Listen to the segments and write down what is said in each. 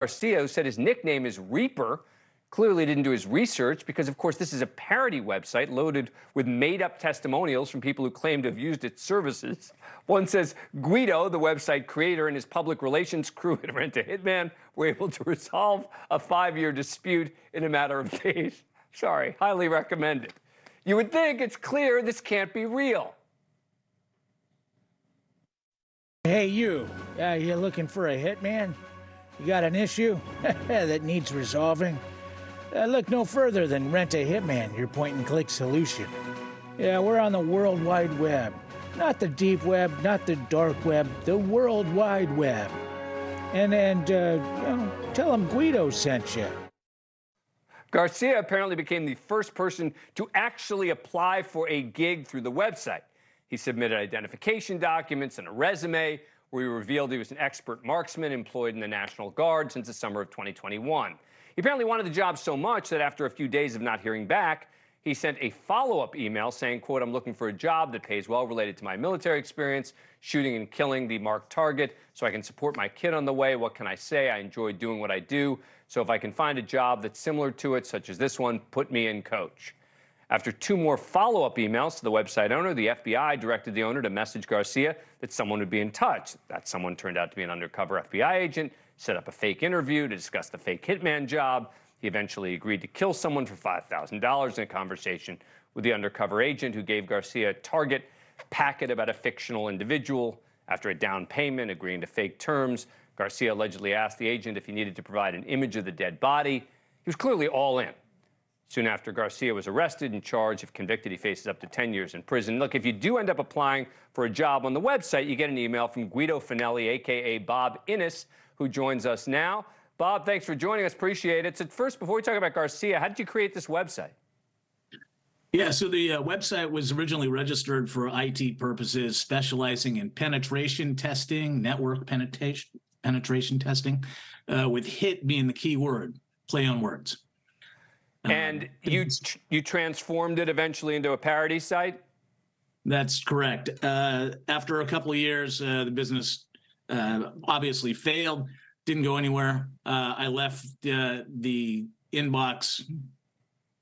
Garcia, who said his nickname is Reaper, clearly didn't do his research because, of course, this is a parody website loaded with made-up testimonials from people who claim to have used its services. One says Guido, the website creator, and his public relations crew at Rent-A-Hitman were able to resolve a 5-year dispute in a matter of days. Sorry, highly recommended. You would think it's clear this can't be real. Hey, you. You looking for a hitman? You got an issue that needs resolving? Look no further than Rent-A-Hitman, your point-and-click solution. Yeah, we're on the World Wide Web. Not the deep web, not the dark web, the World Wide Web. And tell them Guido sent you. Garcia apparently became the first person to actually apply for a gig through the website. He submitted identification documents and a resume where he revealed he was an expert marksman employed in the National Guard since the summer of 2021. He apparently wanted the job so much that after a few days of not hearing back, he sent a follow-up email saying, quote, "I'm looking for a job that pays well related to my military experience, shooting and killing the marked target so I can support my kid on the way. What can I say? I enjoy doing what I do. So if I can find a job that's similar to it, such as this one, put me in, coach." After 2 more follow-up emails to the website owner, the FBI directed the owner to message Garcia that someone would be in touch. That someone turned out to be an undercover FBI agent, set up a fake interview to discuss the fake hitman job. He eventually agreed to kill someone for $5,000 in a conversation with the undercover agent who gave Garcia a target packet about a fictional individual. After a down payment, agreeing to fake terms, Garcia allegedly asked the agent if he needed to provide an image of the dead body. He was clearly all in. Soon after, Garcia was arrested and charged. If convicted, he faces up to 10 years in prison. Look, if you do end up applying for a job on the website, you get an email from Guido Finelli, a.k.a. Bob Innes, who joins us now. Bob, thanks for joining us. Appreciate it. So first, before we talk about Garcia, how did you create this website? Yeah, so the website was originally registered for IT purposes, specializing in penetration testing, network penetration testing, with hit being the key word, play on words. And you transformed it eventually into a parody site? That's correct. After a couple of years, the business obviously failed, didn't go anywhere. I left the inbox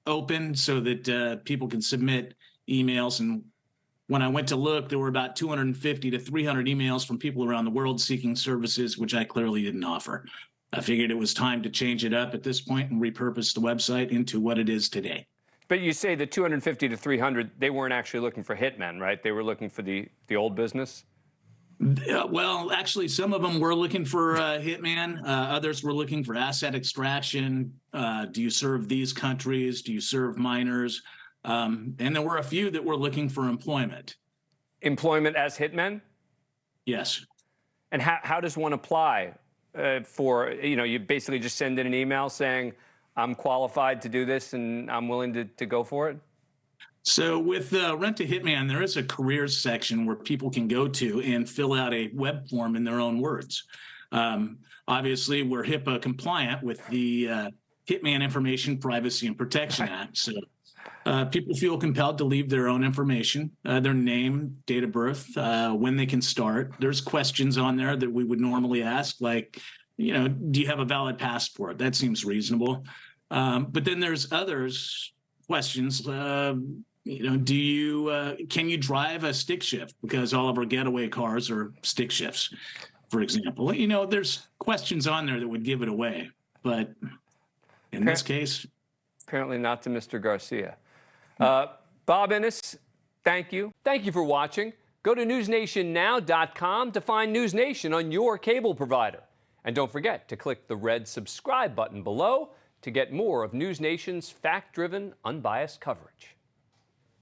open so that people can submit emails. And when I went to look, there were about 250 to 300 emails from people around the world seeking services, which I clearly didn't offer. I figured it was time to change it up at this point and repurpose the website into what it is today. But you say the 250 to 300, they weren't actually looking for hitmen, right? They were looking for the old business? Well, actually, some of them were looking for hitman. Others were looking for asset extraction. Do you serve these countries? Do you serve minors? And there were a few that were looking for employment. Employment as hitmen? Yes. And how does one apply for, you basically just send in an email saying, I'm qualified to do this and I'm willing to go for it? So with Rent-A-Hitman, there is a careers section where people can go to and fill out a web form in their own words. Obviously, we're HIPAA compliant with the Hitman Information Privacy and Protection Act. So people feel compelled to leave their own information, their name, date of birth, when they can start. There's questions on there that we would normally ask, like, do you have a valid passport? That seems reasonable. But then there's others questions. Can you drive a stick shift? Because all of our getaway cars are stick shifts, for example. There's questions on there that would give it away. But in this case, apparently not to Mr. Garcia. Bob Innes, thank you. Thank you for watching. Go to newsnationnow.com to find NewsNation on your cable provider. And don't forget to click the red subscribe button below to get more of NewsNation's fact-driven, unbiased coverage.